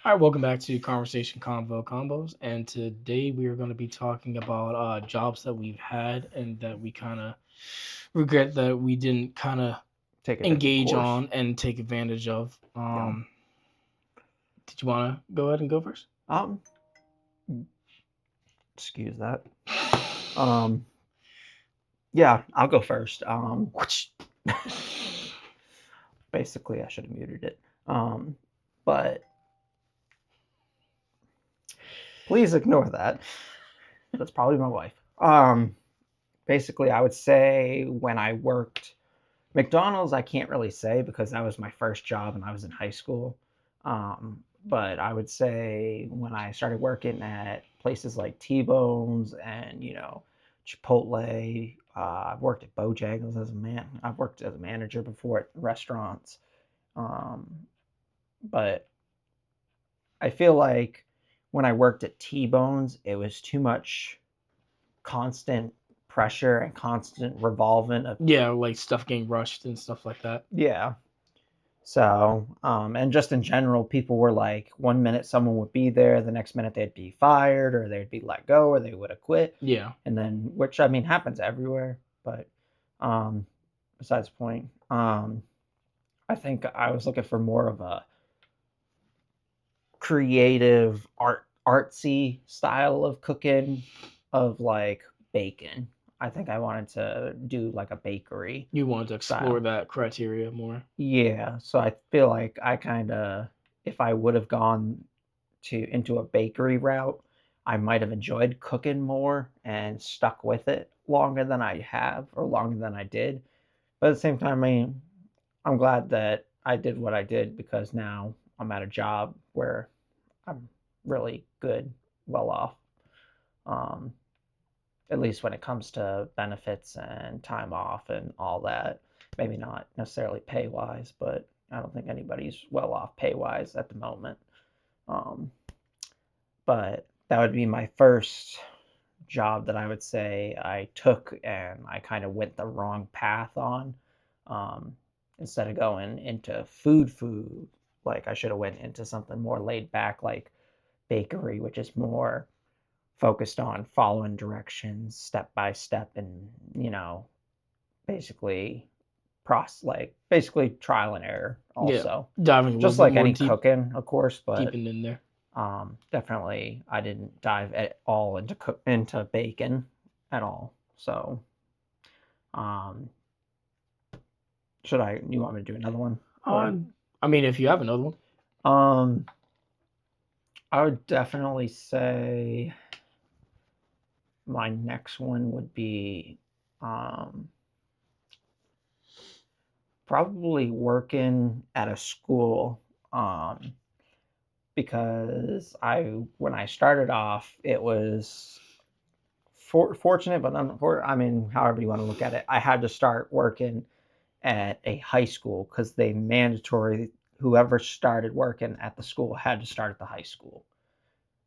All right, welcome back to Conversation Convo Combos, and today we are going to be talking about jobs that we've had and that we kind of regret that we didn't kind of Take a different engage course. on and take advantage of. Yeah. Did you want to go ahead and go first? Um, excuse that. Um, yeah, I'll go first. Basically, I should have muted it. But please ignore that. That's probably my wife. Basically, I would say when I worked McDonald's, I can't really say because that was my first job and I was in high school. But I would say when I started working at places like T-Bones and Chipotle, I've worked at Bojangles as a man. I've worked as a manager before at restaurants. Um, but I feel like when I worked at T-Bones, it was too much constant pressure and constant revolving of Yeah, like stuff getting rushed and stuff like that. yeah. So, and just in general, people were like, one minute someone would be there, the next minute they'd be fired, or they'd be let go, or they would have quit. Yeah. And then, which I mean, happens everywhere. But um, besides the point, I think I was looking for more of a creative, artsy style of cooking, of like bacon. I think I wanted to do like a bakery You wanted to explore style. that criteria more. Yeah, so I feel like I kind of, if I would have gone to into a bakery route, I might have enjoyed cooking more and stuck with it longer than I have or longer than I did. But at the same time, I mean, I'm glad that I did what I did because now I'm at a job where I'm really good, well off. Um, at least when it comes to benefits and time off and all that. Maybe not necessarily pay wise, but I don't think anybody's well off pay wise at the moment. Um, but that would be my first job that I would say I took and I kind of went the wrong path on. Instead of going into food, like I should have went into something more laid back, like bakery, which is more focused on following directions step by step and basically basically trial and error Yeah, also, diving a little just bit like more any deep, cooking of course, deep but in there. definitely I didn't dive at all into bacon at all. So um should I you want me to do another one Uh, or I mean, if you have another one. um I would definitely say my next one would be um probably working at a school, um, because when I started off, it was fortunate, but unfortunate. I mean, however you want to look at it, I had to start working at a high school because they mandatory whoever started working at the school had to start at the high school.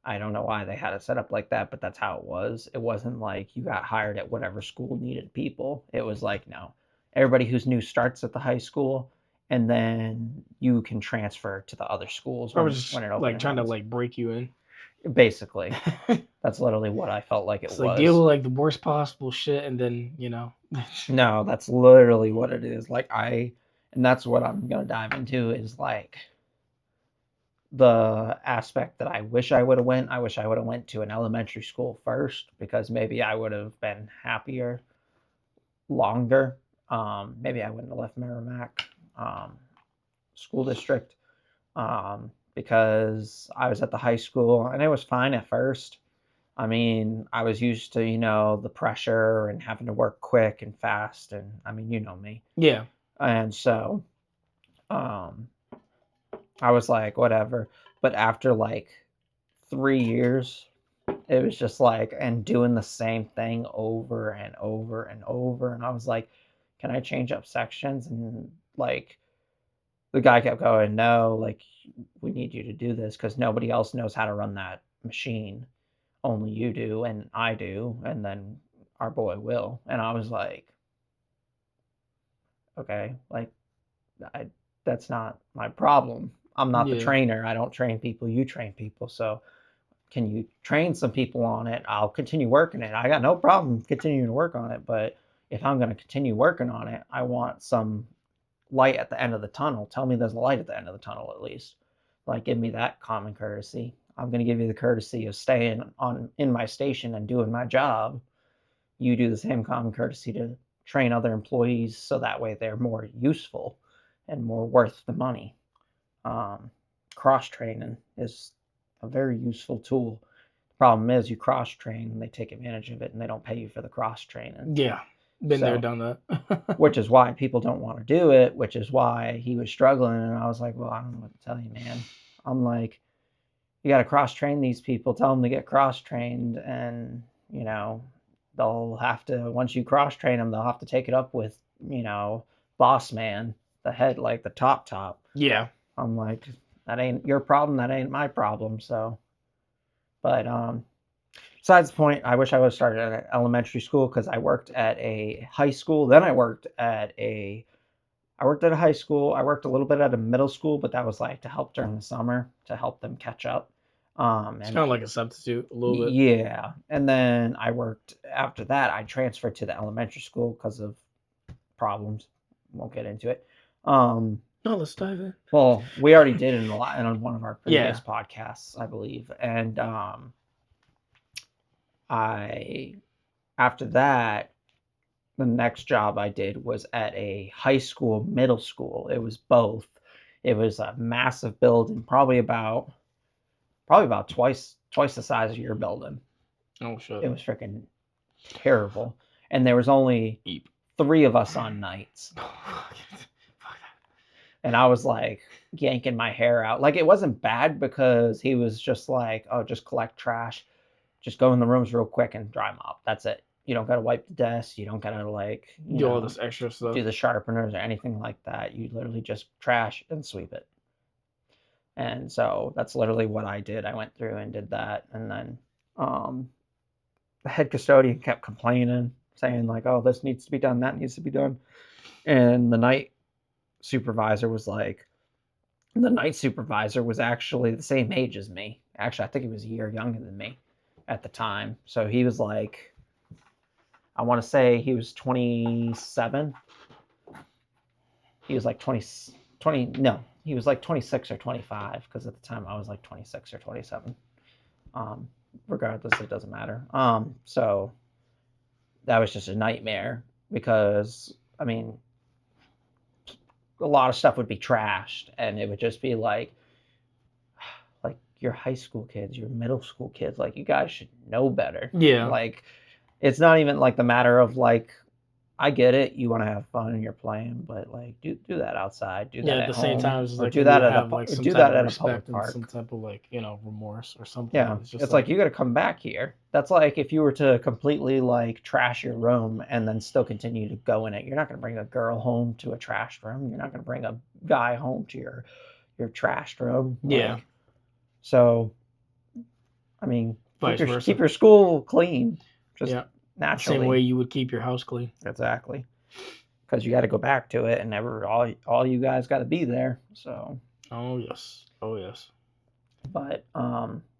I don't know why they had it set up like that, but that's how it was. It wasn't like you got hired at whatever school needed people. It was like, no, everybody who's new starts at the high school, and then you can transfer to the other schools I was when just an like opening trying to comes. like break you in. Basically, that's literally what I felt like it It's like deal was. with like the worst possible shit, and then No, that's literally what it is. And that's what I'm gonna dive into is like the aspect that I wish I would have went. I wish I would have went to an elementary school first because maybe I would have been happier longer. Maybe I wouldn't have left Merrimack school district because I was at the high school and it was fine at first. I mean, I was used to the pressure and having to work quick and fast, and I mean, you know me, yeah, and so um, I was like, whatever. But after like 3 years, it was just like, and doing the same thing over and over and over. And I was like, can I change up sections? And like, the guy kept going, no, like, we need you to do this because nobody else knows how to run that machine. Only you do, and I do, and then our boy will. And I was like, okay, like, I, that's not my problem. I'm not the Yeah. trainer. I don't train people. You train people. So can you train some people on it? I'll continue working it. I got no problem continuing to work on it. But if I'm going to continue working on it, I want some light at the end of the tunnel. Tell me there's a light at the end of the tunnel at least. Like, give me that common courtesy. I'm going to give you the courtesy of staying in my station and doing my job. You do the same common courtesy to train other employees so that way they're more useful and more worth the money. Cross training is a very useful tool. The problem is you cross train and they take advantage of it and they don't pay you for the cross training. Yeah. Been there, So, done that. which is why people don't want to do it, which is why he was struggling. And I was like, well, I don't know what to tell you, man. I'm like, you got to cross train these people, tell them to get cross trained, and you know, they'll have to, once you cross train them, they'll have to take it up with, you know, boss man, the head, like the top. Yeah. I'm like, that ain't your problem, that ain't my problem. So, but besides the point, I wish I would have started at elementary school, because I worked at a high school. Then I worked at a high school. I worked a little bit at a middle school, but that was like to help during the summer to help them catch up. It's kind of like a substitute a little bit. Yeah. And then I worked after that. I transferred to the elementary school because of problems. Won't get into it. No, let's dive in. Well, we already did it in one of our previous podcasts, I believe. And after that, the next job I did was at a high school, middle school. It was both. It was a massive building, probably about twice the size of your building. Oh, shit. It was freaking terrible. And there was only 3 of us on nights. And I was like yanking my hair out. Like, it wasn't bad because he was just like, oh, just collect trash. Just go in the rooms real quick and dry them up. That's it. You don't got to wipe the desk. You don't got to, like, do all this extra stuff. Do the sharpeners or anything like that. You literally just trash and sweep it. And so that's literally what I did. I went through and did that. And then the head custodian kept complaining, saying like, oh, this needs to be done, that needs to be done. And the night supervisor was actually the same age as me. Actually, I think he was a year younger than me at the time. So he was like, I want to say he was 27. He was like he was like 26 or 25, because at the time I was like 26 or 27. Regardless, it doesn't matter. So that was just a nightmare, because, I mean, a lot of stuff would be trashed, and it would just be like your high school kids, your middle school kids, like, you guys should know better. Yeah. Like, it's not even like the matter of like, I get it, you want to have fun and you're playing, but like, do that outside. Do that at the same time. It's like do that at a public park. Some type of, like, remorse or something. Yeah, it's like you got to come back here. That's like if you were to completely like trash your room and then still continue to go in it. You're not going to bring a girl home to a trashed room. You're not going to bring a guy home to your trashed room. Yeah. So, I mean, keep your school clean. Just naturally. Same way you would keep your house clean. Exactly. Because you got to go back to it, and all you guys got to be there. So. Oh yes. But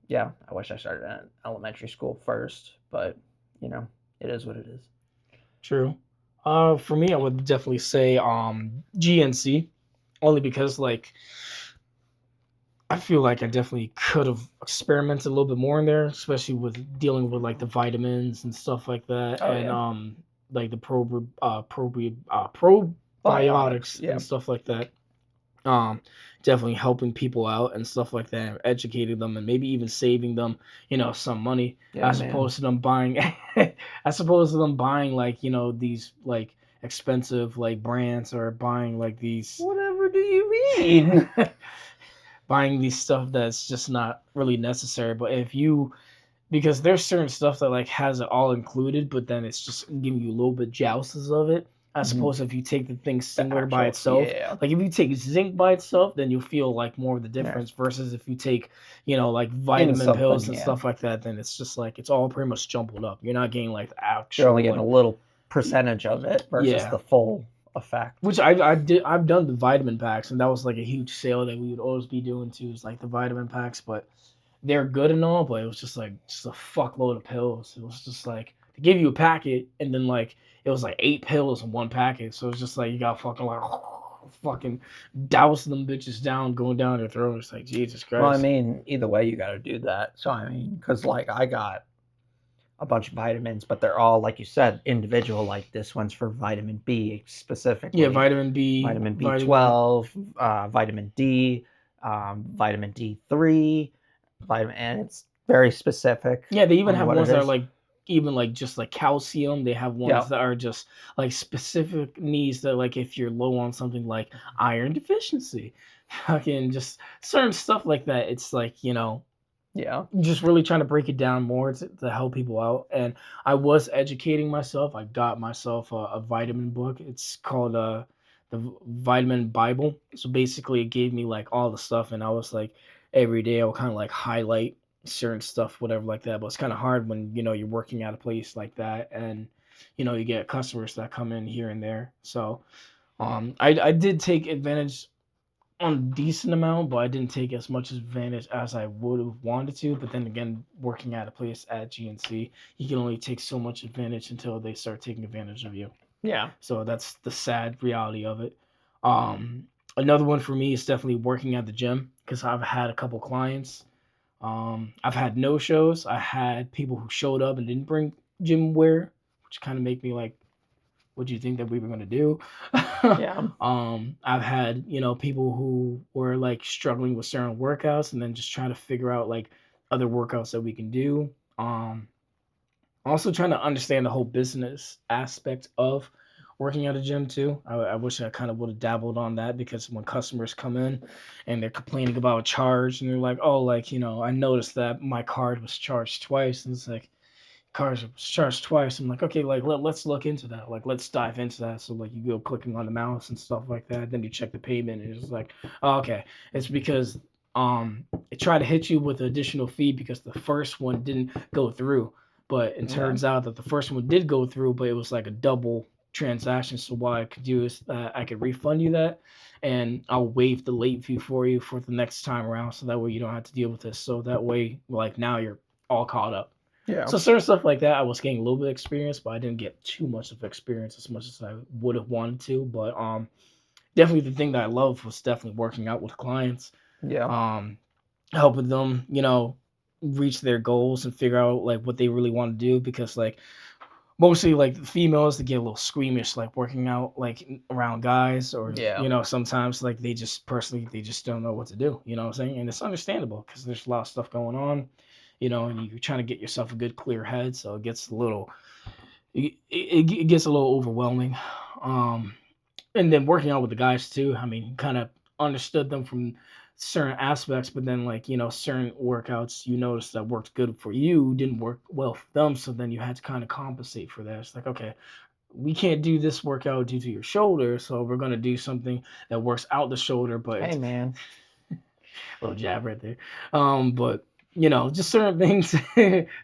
yeah, I wish I started at elementary school first, but it is what it is. True. For me, I would definitely say GNC, only because like I feel like I definitely could have experimented a little bit more in there, especially with dealing with like the vitamins and stuff like that, like the probiotics and stuff like that. Definitely helping people out and stuff like that, and educating them, and maybe even saving them, some money, as opposed to them buying, like, these like expensive like brands, or buying like these. Whatever do you mean? Buying these stuff that's just not really necessary. But because there's certain stuff that like has it all included, but then it's just giving you a little bit jouses of it. As opposed to if you take the thing singular by itself. Yeah. Like if you take zinc by itself, then you'll feel like more of the difference, versus if you take, like vitamin pills and stuff like that, then it's just like it's all pretty much jumbled up. You're not getting like the actual. You're only getting a little percentage of it versus the full effect. Which I've done the vitamin packs, and that was like a huge sale that we would always be doing too. Is like the vitamin packs, but they're good and all, but it was just like just a fuckload of pills. It was just like they give you a packet, and then like it was like 8 pills in one packet. So it's just like you got fucking like fucking douse them bitches down, going down their throat. It's like Jesus Well, I Christ. mean, either way, you got to do that. So, I mean, because like I got a bunch of vitamins, but they're all, like you said, individual. Like this one's for vitamin B Yeah, specifically, vitamin B, vitamin vitamin. B12, vitamin D, vitamin D3, and it's very specific Yeah, they even on have what it ones that are is. like even like just like calcium. They have ones Yep. that are just like specific needs that like if you're low on something like iron deficiency, fucking just certain stuff like that. It's like Yeah. just really trying to break it down more to help people out. And I was educating myself. I got myself a vitamin book. It's called the Vitamin Bible. So basically, it gave me like all the stuff, and I was like every day I would kind of like highlight certain stuff, whatever like that. But it's kind of hard when you're working at a place like that, and you get customers that come in here and there. So I did take advantage on a decent amount, but I didn't take as much advantage as I would have wanted to. But then again, working at a place at GNC, you can only take so much advantage until they start taking advantage of you. Yeah. So that's the sad reality of it. Another one for me is definitely working at the gym because I've had a couple clients. I've had no shows. I had people who showed up and didn't bring gym wear, which kind of make me like, what do you think that we were gonna do? Yeah. I've had people who were like struggling with certain workouts and then just trying to figure out like other workouts that we can do. Also trying to understand the whole business aspect of working at a gym too. I wish I kind of would have dabbled on that because when customers come in and they're complaining about a charge and they're like, oh, like I noticed that my card was charged twice, and it's like cars are charged twice. I'm like, okay, like let's look into that. Like let's dive into that. So like you go clicking on the mouse and stuff like that. Then you check the payment and it's just like, oh, okay, it's because it tried to hit you with an additional fee because the first one didn't go through. But it Yeah. turns out that the first one did go through, but it was like a double transaction. So what I could do is I could refund you that, and I'll waive the late fee for you for the next time around. So that way you don't have to deal with this. So that way, like now you're all caught up. Yeah. So certain stuff like that, I was getting a little bit of experience, but I didn't get too much of experience as much as I would have wanted to. But definitely the thing that I love was definitely working out with clients, Yeah. um, helping them, reach their goals and figure out like what they really want to do. Because like mostly like the females, they get a little squeamish like working out like around guys, or Yeah. sometimes like they just don't know what to do. You know what I'm saying? And it's understandable because there's a lot of stuff going on, and you're trying to get yourself a good clear head, so it gets a little it gets a little overwhelming. Um, and then working out with the guys too. I mean, kind of understood them from certain aspects, but then like certain workouts you noticed that worked good for you didn't work well for them, so then you had to kind of compensate for that. It's like, okay, we can't do this workout due to your shoulder, so we're gonna do something that works out the shoulder, but Hey, it's man. little jab right there. But just certain things,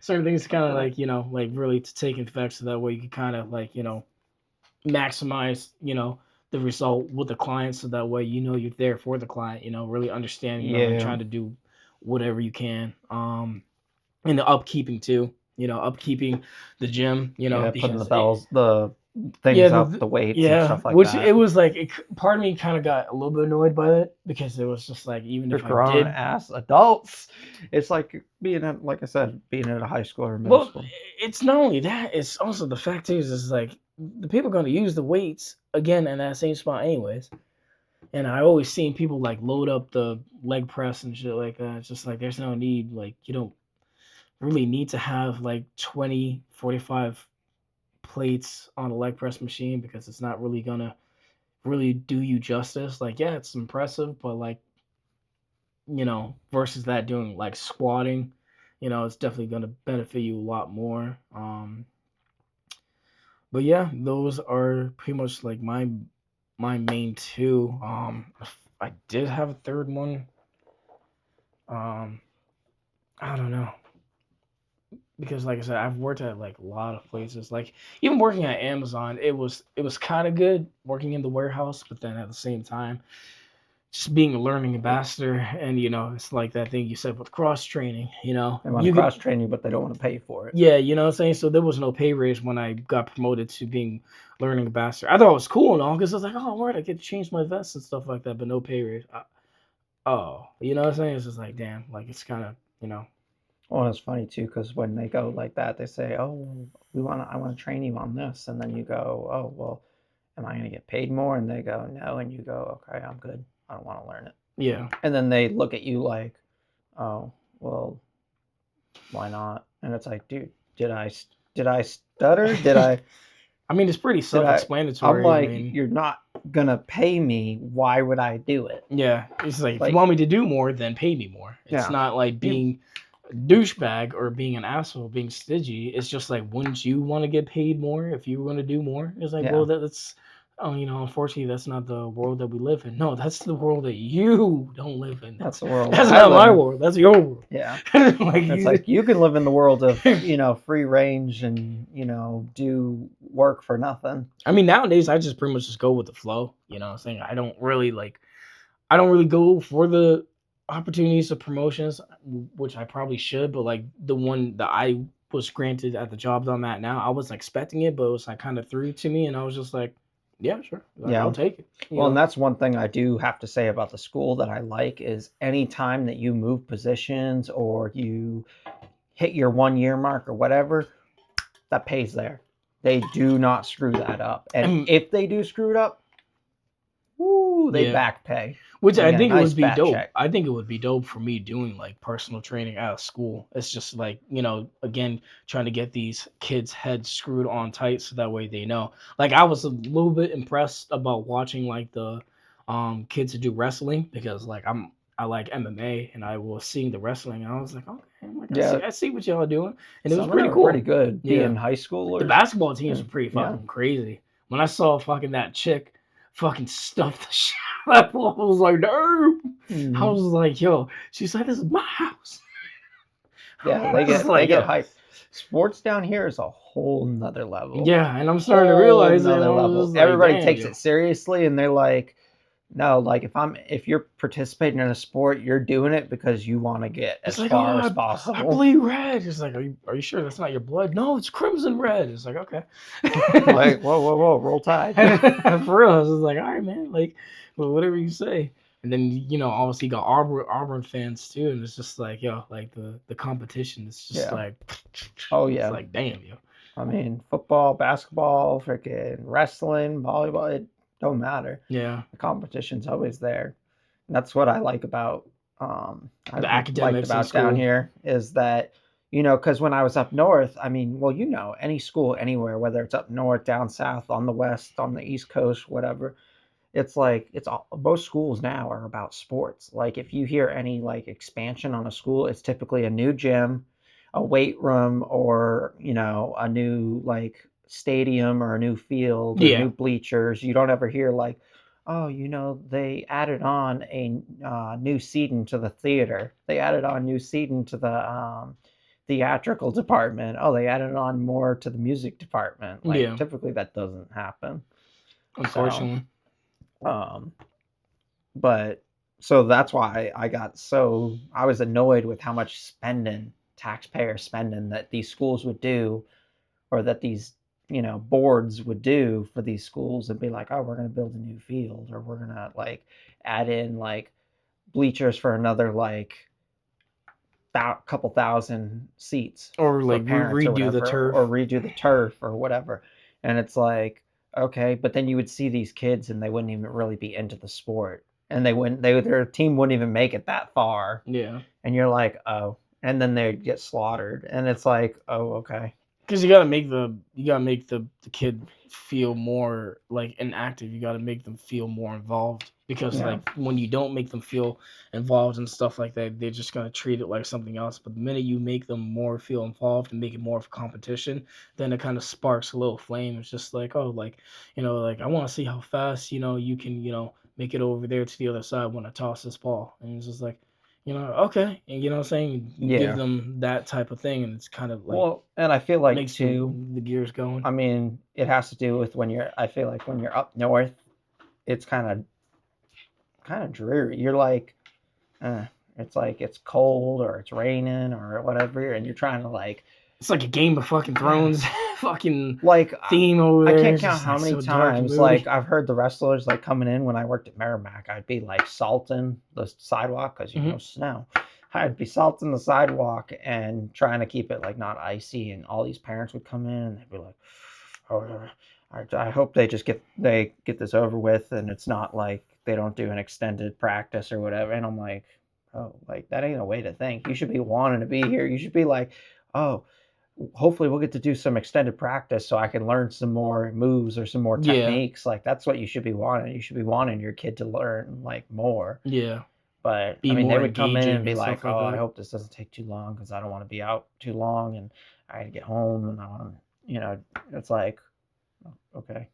certain things, kind of like like really to take effect, so that way you can kind of like maximize the result with the client, so that way you're there for the client, really understanding them and Yeah. trying to do whatever you can. And the upkeeping too, upkeeping the gym, Yeah. Putting the because it, bells, the yeah, things up, the weights and yeah, stuff like which it that. was like part of me kind of got a little bit annoyed by it because it was just like even For if I grown did. ass adults, it's like being at, like I said, being at a high school or middle Well, school. it's not only that, it's also the fact is like the people are going to use the weights again in that same spot anyways. And I always seen people like load up the leg press and shit like that. It's just like there's no need, like you don't really need to have like 20, 45 plates on a leg press machine because it's not really gonna really do you justice. Like, yeah, it's impressive, but like, versus that doing like squatting, it's definitely gonna benefit you a lot more. But yeah, those are pretty much like my main two. I did have a third one. Um, I don't know. because like I said, I've worked at like a lot of places. Like even working at Amazon, it was kind of good working in the warehouse, but then at the same time, just being a learning ambassador, and it's like that thing you said with cross training. They want to You could, cross train you, but they don't want to pay for it. yeah, you know what I'm saying. So there was no pay raise when I got promoted to being learning ambassador. I thought it was cool and all because I was like, oh, word, I get to change my vest and stuff like that, but no pay raise. Oh, you know what I'm saying? It's just like, damn, like it's kind of, Well, it's funny too because when they go like that, they say, "Oh, I want to train you on this," and then you go, "Oh, well, am I going to get paid more?" And they go, "No," and you go, "Okay, I'm good. I don't want to learn it." yeah. And then they look at you like, "Oh, well, why not?" And it's like, dude, did I stutter? Did I I mean, it's pretty did I? I'm self-explanatory. I like, mean, you're not gonna pay me. Why would I do it? yeah, it's like if you Like, want me to do more, then pay me more. It's yeah, not like you, being a douchebag or being an asshole, being stingy. It's just like, wouldn't you want to get paid more if you were going to do more? It's like, yeah, well, that's, oh, unfortunately, that's not the world that we live in. No, that's the world that you don't live in. that's the world That's I not live my in. world. That's your world. Yeah. Like It's you, like you can live in the world of, free range and, do work for nothing. I mean, nowadays I just pretty much just go with the flow. You know what I'm saying? I don't really go for the opportunities of promotions, which I probably should, but like the one that I was granted at the job that I'm at now, I wasn't expecting it, but it was like kind of through to me, and I was just like, yeah, sure, like I'll Yeah. take it, Well, and that's one thing I do have to say about the school that I like is any time that you move positions or you hit your 1 year mark or whatever, that pays there. They do not screw that up. And And if they do screw it up, woo, they yeah, back pay. which They I get a think it nice would be fat dope. check. I think it would be dope for me doing like personal training out of school. It's just like, again, trying to get these kids' heads screwed on tight so that way they know. Like I was a little bit impressed about watching like the kids who do wrestling because like I like MMA and I was seeing the wrestling and I was like, okay, I'm like Yeah, I see what y'all are doing. And it was some of them pretty are pretty cool. good Yeah. being high The schoolers. basketball teams And were pretty yeah. fucking crazy. When I saw fucking that chick fucking stuff the shit out of that wall, I was like, no. I Mhm. was like, yo, she's like, this is my house. Yeah, I was they like, get yo, hyped. Sports down here is a whole nother level. yeah, and I'm starting to Whole realize it, and I nother was level. just like, Everybody damn, takes yo. it seriously and they're like, no, like if you're participating in a sport, you're doing it because you want to get It's as like, oh, far as I possible. bleed red. It's like, are you sure that's not your blood? No, it's crimson red. It's like, okay. Like, whoa, whoa, whoa, roll tide. For real, I was just like, all right, man, like, well, whatever you say. And then obviously you got Auburn fans too, and it's just like, yo, like the competition is just Yeah. like, Oh it's yeah. like, damn, yo. I mean, football, basketball, freaking wrestling, volleyball, it don't matter. Yeah, The competition's always there. And that's what I like about the I've liked academics in about down school. here is that because when I was up north, I mean, well, any school anywhere, whether it's up north, down south, on the west, on the east coast, whatever, it's like it's all most schools now are about sports. Like if you hear any like expansion on a school, it's typically a new gym, a weight room, or a new like stadium or a new field or Yeah, new bleachers. You don't ever hear like, oh, they added on a new seating to the theater. They added on new seating to the theatrical department. Oh, they added on more to the music department. Like yeah. typically that doesn't happen. So Unfortunately, um, but so that's why I was annoyed with how much taxpayer spending that these schools would do, or that these boards would do for these schools and be like, oh, we're going to build a new field, or we're going to like add in like bleachers for another like couple thousand seats or for like parents or redo the whatever, turf. or redo the turf or whatever. And it's like, okay, but then you would see these kids and they wouldn't even really be into the sport. And their team wouldn't even make it that far. Yeah. And you're like, oh, and then they'd get slaughtered. And it's like, oh, okay. Because you gotta make the kid feel more like inactive. You gotta make them feel more involved. Because Yeah. like when you don't make them feel involved and stuff like that, they're just gonna treat it like something else. But the minute you make them more feel involved and make it more of a competition, then it kind of sparks a little flame. It's just like, oh, like like I want to see how fast you can make it over there to the other side when I toss this ball. And it's just like, Okay, and you know what I'm saying? You give Yeah. them that type of thing, and it's kind of like Well, and I feel like makes too, the gears going. I mean, it has to do with when you're I feel like when you're up north, it's kind of dreary. You're like, uh, it's like it's cold or it's raining or whatever, and you're trying to like, It's like a Game of fucking yeah, Thrones fucking like theme over I there. can't It's count just how like many so dark and times like moody. I've heard the wrestlers like coming in when I worked at Merrimack. I'd be like salting the sidewalk because Hmm. snow. I'd be salting the sidewalk and trying to keep it like not icy, and all these parents would come in and they'd be like, "Oh, I hope they get this over with, and it's not like they don't do an extended practice or whatever." And I'm like, "Oh, like that ain't a way to think. You should be wanting to be here. You should be like, oh, hopefully we'll get to do some extended practice so I can learn some more moves or some more Yeah, techniques. Like that's what you should be wanting. You should be wanting your kid to learn like more." yeah. But I Be mean, they more would come in and engaging be and like, stuff like "Oh, I that. hope this doesn't take too long because I don't want to be out too long and I had to get home and I want to, it's like, okay,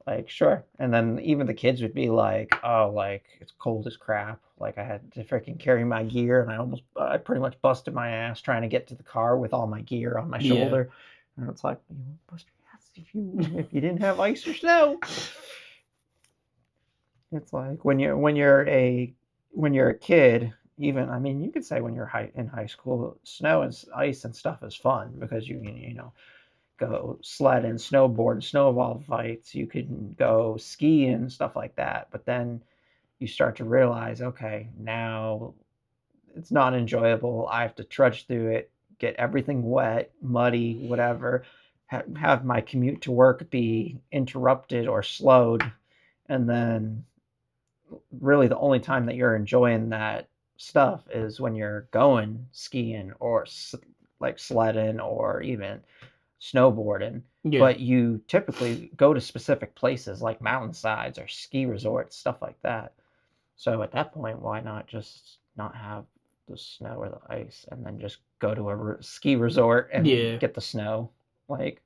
like sure." And then even the kids would be like, "Oh, like it's cold as crap. Like I had to freaking carry my gear and I pretty much busted my ass trying to get to the car with all my gear on my Yeah, shoulder." And it's like, you would bust your ass if you didn't have ice or snow. It's like when you're a kid, even I mean, you could say when you're in high school, snow and ice and stuff is fun because you can, go sled and snowboard, snowball fights. You can go ski and stuff like that. But then you start to realize, okay, now it's not enjoyable. I have to trudge through it, get everything wet, muddy, whatever, have my commute to work be interrupted or slowed. And then really the only time that you're enjoying that stuff is when you're going skiing or like sledding or even snowboarding. yeah. But you typically go to specific places like mountainsides or ski resorts, stuff like that. So at that point, why not just not have the snow or the ice and then just go to a ski resort and Yeah, get the snow? Like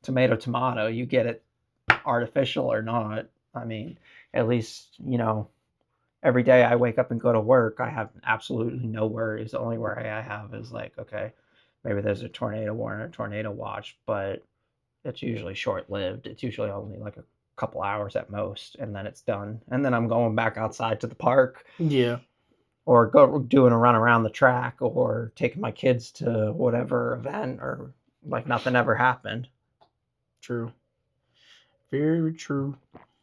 tomato, tomato, you get it artificial or not. I mean, at least, every day I wake up and go to work, I have absolutely no worries. The only worry I have is like, okay, maybe there's a tornado warning or tornado watch, but it's usually short lived. It's usually only like a couple hours at most, and then it's done. And then I'm going back outside to the park yeah. or go doing a run around the track or taking my kids to whatever event or like nothing ever happened. True. Very true.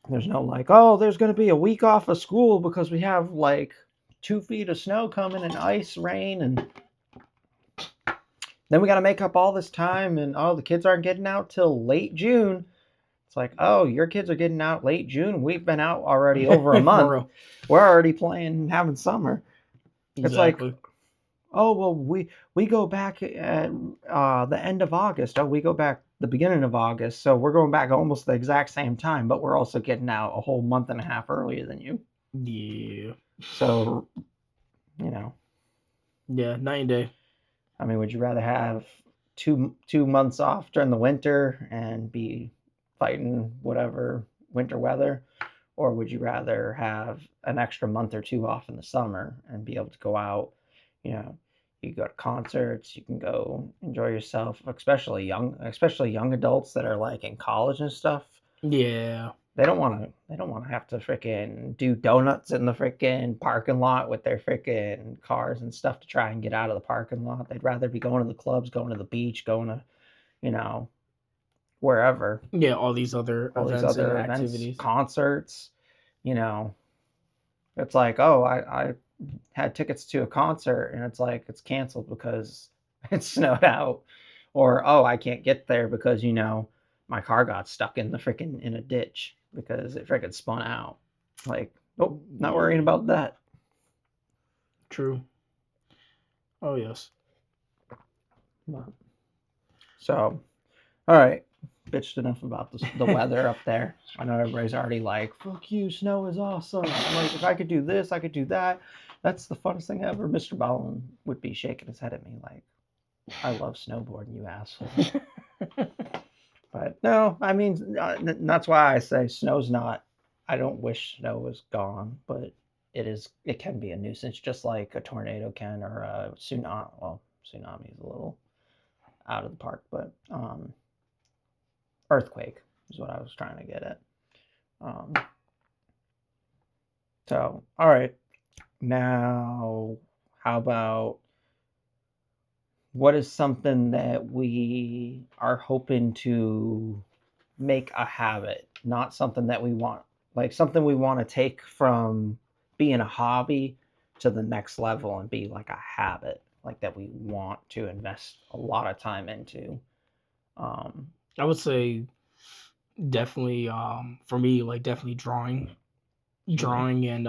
There's no like, oh, there's going to be a week off of school because we have like 2 feet of snow coming and ice, rain, and then we got to make up all this time. And oh, the kids aren't getting out till late June. It's like, oh, your kids are getting out late June. We've been out already over a For month. real. We're already playing, having summer. It's like, Exactly. oh, well, we go back at the end of August. Oh, we go back the beginning of August. So we're going back almost the exact same time, but we're also getting out a whole month and a half earlier than you. Yeah. So, you know, Yeah, night and day. I mean, would you rather have two months off during the winter and be fighting whatever winter weather, or would you rather have an extra month or two off in the summer and be able to go out? You know, you go to concerts, you can go enjoy yourself, especially young adults that are like in college and stuff. Yeah. They don't want to have to freaking do donuts in the freaking parking lot with their freaking cars and stuff to try and get out of the parking lot. They'd rather be going to the clubs, going to the beach, going to, you know, wherever. Yeah, all these other All these events and other events, activities. concerts, you know. It's like, oh, I had tickets to a concert and it's like it's canceled because it snowed out. Or oh, I can't get there because, my car got stuck in the freaking in a ditch because it freaking spun out. Like, nope, not worrying about that. True. Oh yes. So, all right, bitched enough about the weather up there. I know everybody's already like, "Fuck you, snow is awesome." I'm like, if I could do this, I could do that. That's the funnest thing ever. Mr. Ballin would be shaking his head at me like, "I love snowboarding, you asshole." But no, I mean, that's why I say snow's not. I don't wish snow was gone, but it can be a nuisance, just like a tornado can, or a tsunami. Well, tsunami is a little out of the park, but earthquake is what I was trying to get at. Um, so, all right, now how about what is something that we are hoping to make a habit, not something that we want, like something we want to take from being a hobby to the next level and be like a habit, like that we want to invest a lot of time into. Um, I would say definitely for me like definitely drawing and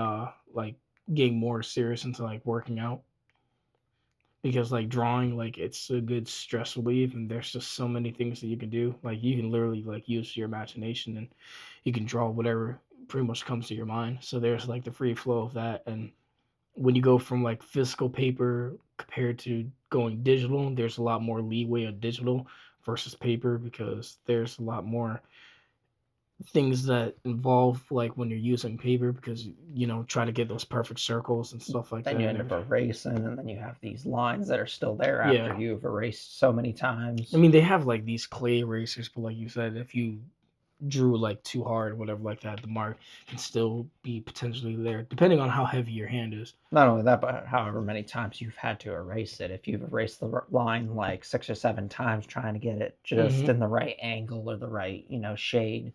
like getting more serious into like working out because like drawing like it's a good stress relief and there's just so many things that you can do like you can literally like use your imagination and you can draw whatever pretty much comes to your mind so there's like the free flow of that and when you go from like physical paper compared to going digital there's a lot more leeway on digital versus paper because there's a lot more things that involve like when you're using paper because try to get those perfect circles and stuff like then that you and end up everything. erasing, and then you have these lines that are still there after Yeah, you've erased so many I times. mean they have like these clay erasers but like you said if you drew like too hard whatever like that the mark can still be potentially there depending on how heavy your hand is. Not only that, but however many times you've had to erase it. If you've erased the line like 6 or 7 times trying to get it just Hmm. in the right angle or the right, shade,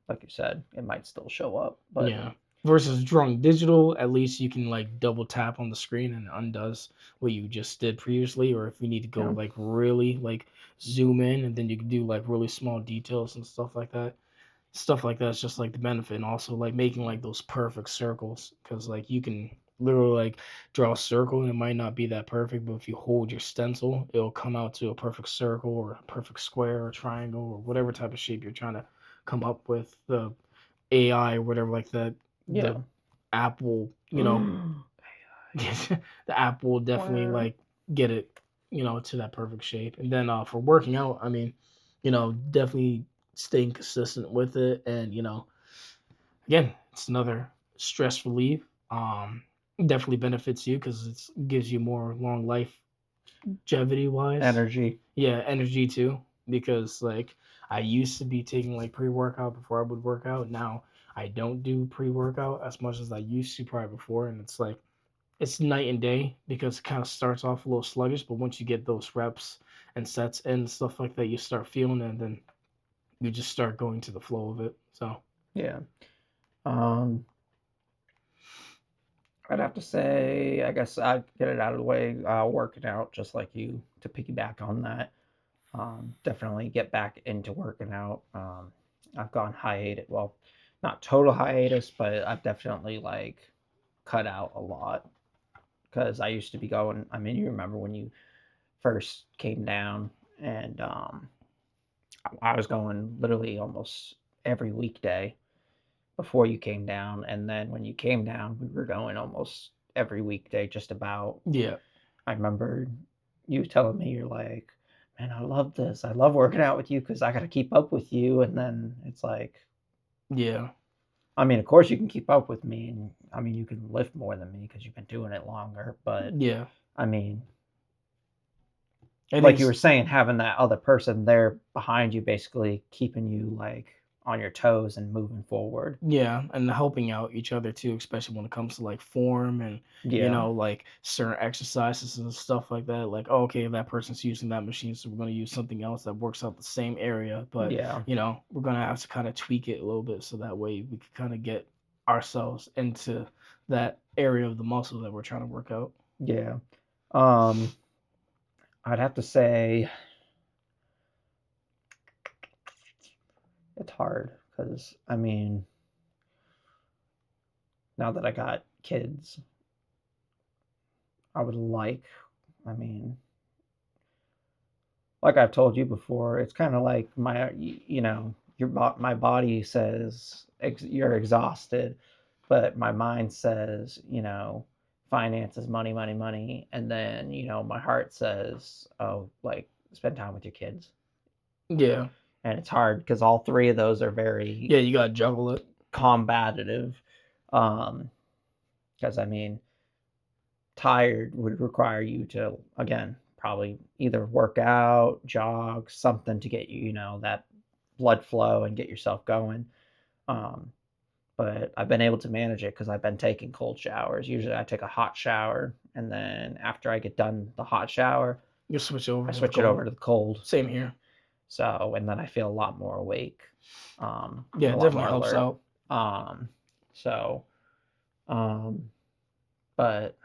like you said, it might still show up. But Yeah. Versus drawing digital, at least you can like double tap on the screen and it undoes what you just did previously. Or if you need to go yeah, like really like zoom in and then you can do like really small details and stuff like that. Stuff like that's just like the benefit and also like making like those perfect circles because like you can literally like draw a circle and it might not be that perfect but if you hold your stencil it'll come out to a perfect circle or a perfect square or triangle or whatever type of shape you're trying to come up with the AI or whatever like that yeah. the app will the app will definitely Wow. like get it to that perfect shape and then for working out I mean definitely staying consistent with it and again it's another stress relief definitely benefits you because it gives you more long life longevity wise Energy. yeah energy too because like I used to be taking like pre-workout before I would work out now I don't do pre-workout as much as I used to probably before and it's like it's night and day because it kind of starts off a little sluggish, but once you get those reps and sets and stuff like that, you start feeling it, and then you just start going to the flow of it. So Yeah. Um, I'd have to say, I guess I'd get it out of the way, working out just like you to piggyback on that. Definitely get back into working out. I've gone hiatus, well, not total hiatus, but I've definitely like cut out a lot because I used to be going. I mean, you remember when you first came down, and I was going literally almost every weekday before you came down, and then when you came down, we were going almost every weekday, just about. yeah, I remember you telling me you're like, man, I love this. I love working out with you because I got to keep up with you. And then it's like, yeah, I mean, of course you can keep up with me, and I mean you can lift more than me because you've been doing it longer. But yeah. I mean, I think like you were it's, saying, having that other person there behind you, basically keeping you like on your toes and moving forward. yeah, and helping out each other too, especially when it comes to like form and Yeah, like certain exercises and stuff like that. Like, oh, okay, that person's using that machine, so we're gonna use something else that works out the same area, but yeah, we're gonna have to kind of tweak it a little bit so that way we can kind of get ourselves into that area of the muscle that we're trying to work out. yeah. Um, I'd have to say it's hard because I mean, now that I got kids, I would like, I mean, like I've told you before, it's kind of like my body says you're exhausted, but my mind says, finances, money, money, money, and then my heart says, oh, like spend time with your kids, Yeah, and it's hard because all three of those are very yeah, you gotta juggle it. combative. Um, Because, I mean, tired would require you to, again, probably either work out, jog, something to get you, that blood flow and get yourself going. Um, but I've been able to manage it because I've been taking cold showers. Usually I take a hot shower, and then after I get done the hot shower, You switch over I to the switch it cold. over to the cold. Same here. So, and then I feel a lot more awake. Yeah, A it lot definitely more helps alert. out. So, but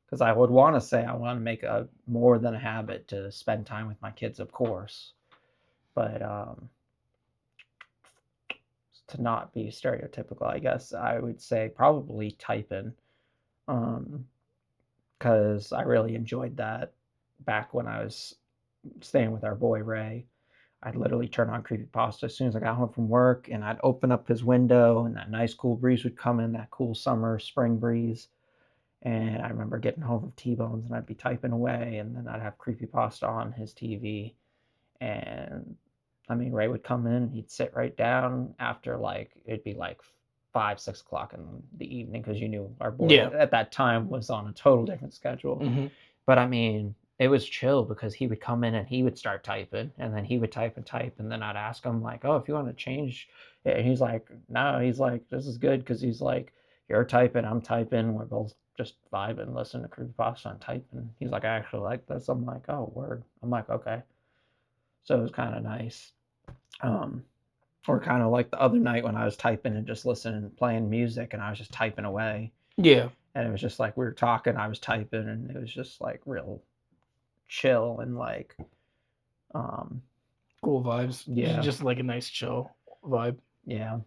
because I would want to say I want to make a more than a habit to spend time with my kids, of course, but to not be stereotypical, I guess I would say probably typing, because I really enjoyed that back when I was staying with our boy Ray. I'd literally turn on Creepypasta as soon as I got home from work, and I'd open up his window, and that nice cool breeze would come in, that cool summer spring breeze. And I remember getting home from T-Bones, and I'd be typing away, and then I'd have Creepypasta on his TV. And I mean, Ray would come in, and he'd sit right down after, like, it'd be like 5, 6 o'clock in the evening, because you knew our boy at that time was on a total different schedule. But I mean, it was chill because he would come in and he would start typing, and then he would type and type, and then I'd ask him like, "Oh, if you want to change," and he's like, "No," he's like, "This is good," because he's like, "You're typing, I'm typing, we're both just vibing, listening to Creepypasta and typing." He's like, "I actually like this." I'm like, "Oh, word." I'm like, "Okay." So it was kind of nice. Or kind of like the other night when I was typing and just listening, playing music, and I was just typing away. Yeah. And it was just like we were talking, I was typing, and it was just like real chill and like cool vibes. Yeah. Just like a nice chill vibe. Yeah.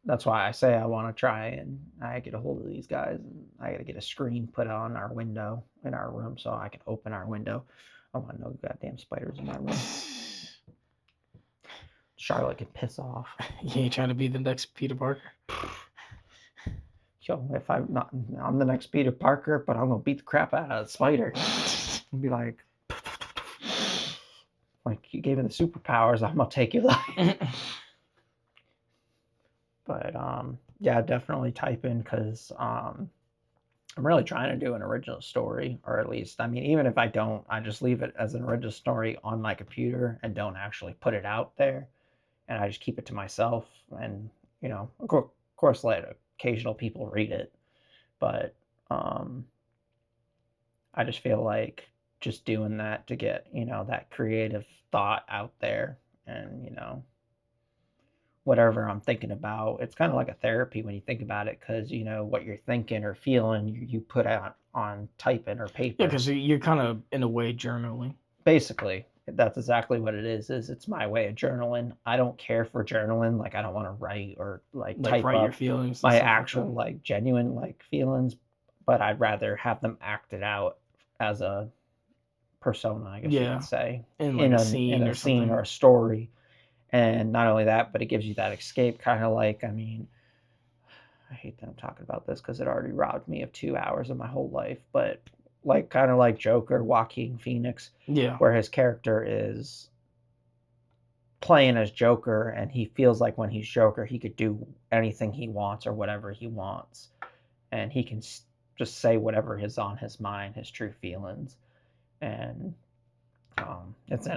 That's why I say I want to try and I get a hold of these guys, and I got to get a screen put on our window in our room so I can open our window. I want no goddamn spiders in my room. Charlotte can piss off. You ain't trying to be the next Peter Parker? Yo, if I'm the next Peter Parker, but I'm gonna beat the crap out of the spider. And be like, you gave me the superpowers, I'm gonna take your life. But yeah, definitely type in, because I'm really trying to do an original story, or at least, I mean, even if I don't, I just leave it as an original story on my computer and don't actually put it out there, and I just keep it to myself, and of course let occasional people read it, but I just feel like just doing that to get that creative thought out there, and whatever I'm thinking about. It's kind of like a therapy when you think about it, because what you're thinking or feeling, you put out on typing or paper. Yeah, because you're kind of in a way journaling. Basically, that's exactly what it is. It's my way of journaling. I don't care for journaling. Like, I don't want to write or type write up your feelings. My actual genuine feelings, but I'd rather have them acted out as a persona, I guess you could say, in a scene or a story. And not only that, but it gives you that escape, kind of like, I mean, I hate that I'm talking about this because it already robbed me of 2 hours of my whole life, but kind of like Joker, Joaquin Phoenix, where his character is playing as Joker, and he feels like when he's Joker, he could do anything he wants or whatever he wants, and he can just say whatever is on his mind, his true feelings, and it's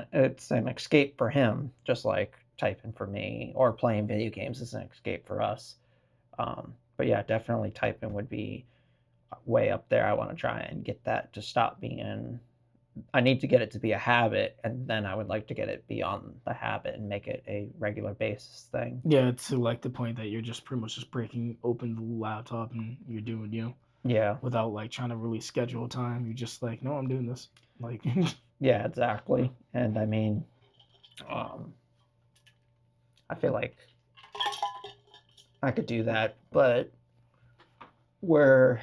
an escape for him, just like typing for me, or playing video games is an escape for us. But yeah, definitely typing would be way up there. I want to try and get that to stop being. I need to get it to be a habit, and then I would like to get it beyond the habit and make it a regular basis thing. Yeah, to like the point that you're just pretty much just breaking open the laptop and you're doing Yeah. Without like trying to really schedule time. You're just like, no, I'm doing this. Like Yeah, exactly. And I mean, I feel like I could do that, but to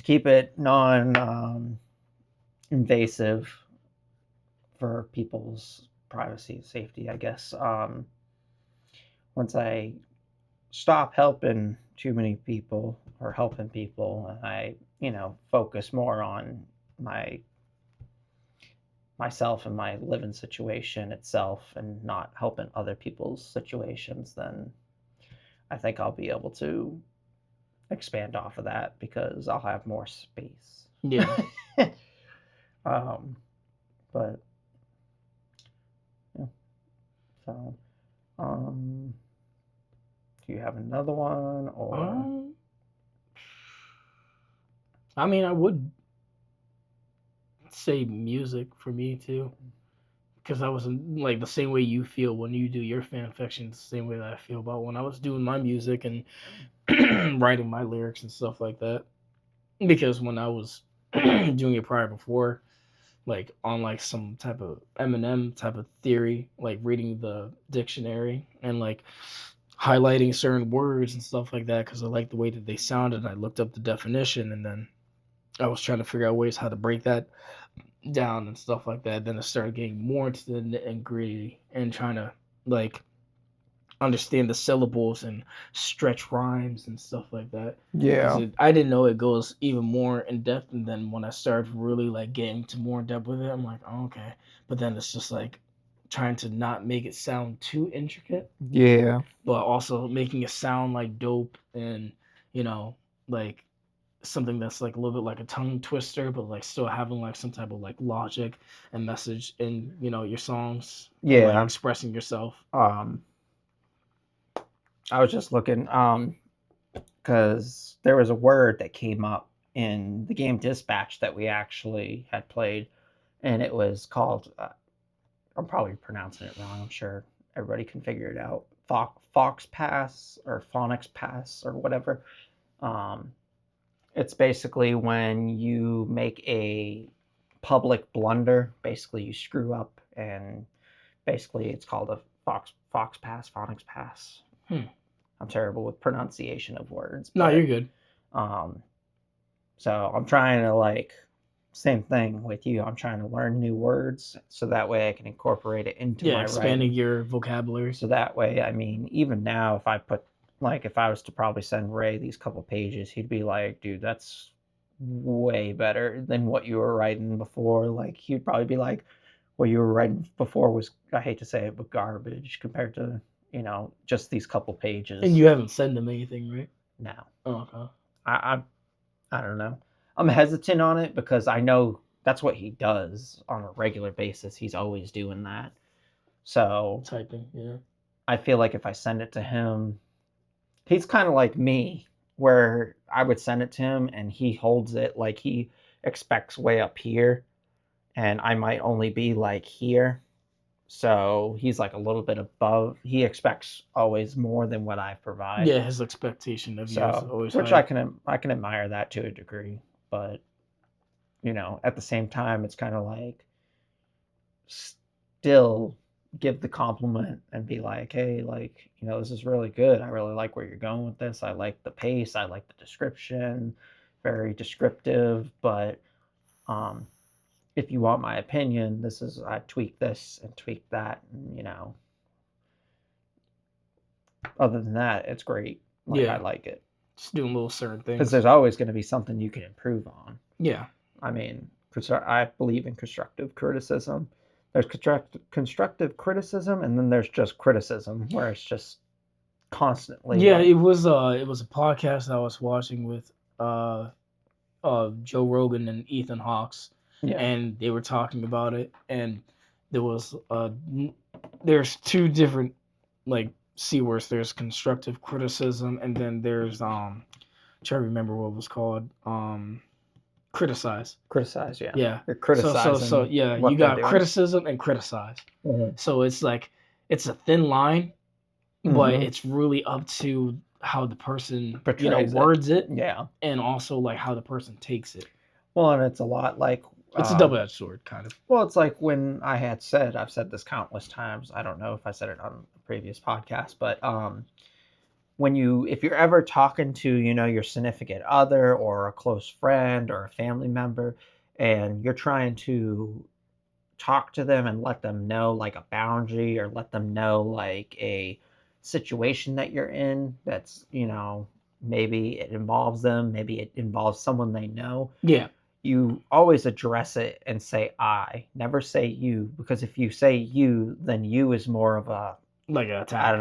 keep it non-invasive for people's privacy and safety, I guess. Once I stop helping too many people or helping people, and I, focus more on myself and my living situation itself, and not helping other people's situations, then I think I'll be able to expand off of that because I'll have more space. Yeah. But yeah. So, do you have another one or? I mean, I would say music for me too, because I was like the same way you feel when you do your fan fiction, the same way that I feel about when I was doing my music and writing my lyrics and stuff like that. Because when I was doing it prior before, like on like some type of Eminem type of theory, like reading the dictionary and like highlighting certain words and stuff like that because I liked the way that they sounded. I looked up the definition and then I was trying to figure out ways how to break that down and stuff like that. Then I started getting more into the nit and gritty and trying to like understand the syllables and stretch rhymes and stuff like that. Because I didn't know it goes even more in depth, and then when I started really like getting to more in depth with it, I'm like, oh, okay. But then it's just like trying to not make it sound too intricate, Yeah. but also making it sound like dope and you know like something that's like a little bit like a tongue twister, but like still having like some type of like logic and message in your songs. And, like Yeah. expressing yourself. I was just looking because there was a word that came up in the game Dispatch that we actually had played, and it was called. I'm probably pronouncing it wrong. I'm sure everybody can figure it out. Fox Pass or Phonics Pass or whatever. It's basically when you make a public blunder. Basically, you screw up, and basically it's called a Fox Pass, Phonics Pass. I'm terrible with pronunciation of words. No, you're good. So I'm trying to like, same thing with you. I'm trying to learn new words so that way I can incorporate it into my expanding writing. your vocabulary. So that way, I mean, even now, if I put like if I was to probably send Ray these couple pages, he'd be like, "Dude, that's way better than what you were writing before." Like he'd probably be like, "What you were writing before was, I hate to say it, but garbage compared to just these couple pages." And you haven't sent him anything, right? No. Oh, okay. I don't know. I'm hesitant on it because I know that's what he does on a regular basis. He's always doing that. So typing, yeah. I feel like if I send it to him, he's kind of like me, where I would send it to him and he holds it like he expects way up here, and I might only be like here. So he's like a little bit above. He expects always more than what I provide. Yeah, his expectation of you is always which high. I can admire that to a degree, but at the same time, it's kind of like still give the compliment and be like, hey, like, this is really good. I really like where you're going with this. I like the pace. I like the description. Very descriptive. But if you want my opinion, I tweak this and tweak that. And, other than that, it's great. I like it. Just doing little certain things. Because there's always going to be something you can improve on. Yeah. I mean, I believe in constructive criticism. There's constructive criticism, and then there's just criticism, where it's just constantly. Yeah, it was a podcast I was watching with Joe Rogan and Ethan Hawke, and they were talking about it, and there was there's two different like C words. There's constructive criticism, and then there's trying to remember what it was called. Criticize, yeah. You're criticizing. So yeah, you got criticism and criticize. Mm-hmm. So it's like it's a thin line, but it's really up to how the person words it. Yeah, and also like how the person takes it. Well, and it's a lot like it's a double-edged sword, kind of. Well, it's like when I've said this countless times. I don't know if I said it on a previous podcast, but if you're ever talking to, your significant other or a close friend or a family member, and you're trying to talk to them and let them know like a boundary or let them know like a situation that you're in that's, maybe it involves them, maybe it involves someone they know. Yeah. You always address it and say I, never say you, because if you say you, then you is more of an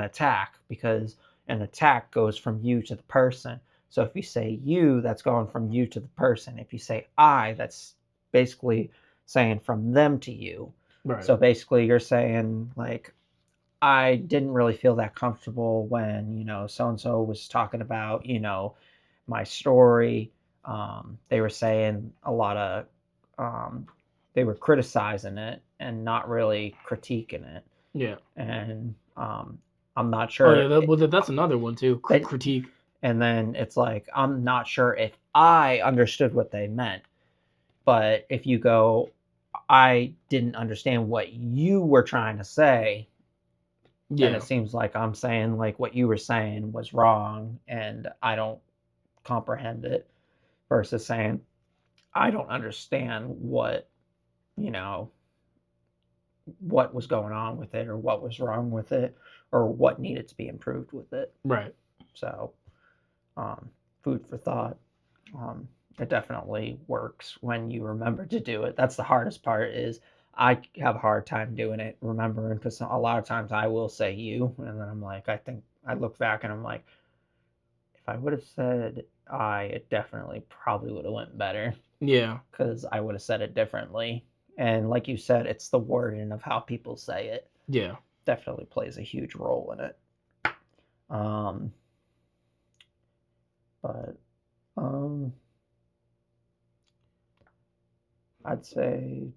attack, because an attack goes from you to the person. So if you say you, that's going from you to the person. If you say I, that's basically saying from them to you. Right. So basically, you're saying, like, I didn't really feel that comfortable when, so and so was talking about, my story. They were saying a lot of, they were criticizing it and not really critiquing it. Yeah. And I'm not Oh sure. yeah, that's another one too. They- Critique. And then it's like, I'm not sure if I understood what they meant. But if you go, I didn't understand what you were trying to say, then Yeah. it seems like I'm saying like what you were saying was wrong and I don't comprehend it, versus saying I don't understand you know, what was going on with it or what was wrong with it or what needed to be improved with it. Right. So, food for thought. It definitely works when you remember to do it. That's the hardest part. Is I have a hard time doing it, remembering, because a lot of times I will say you, and then I'm like, I think I look back and I'm like, if I would have said I, it definitely probably would have went better Yeah. because I would have said it differently. And like you said, it's the wording of how people say it. Yeah. Definitely plays a huge role in it. But I'd say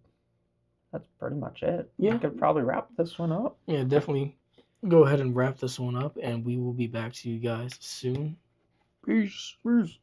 that's pretty much it. Yeah. We could probably wrap this one up. Yeah, definitely go ahead and wrap this one up, and we will be back to you guys soon. Peace. Peace.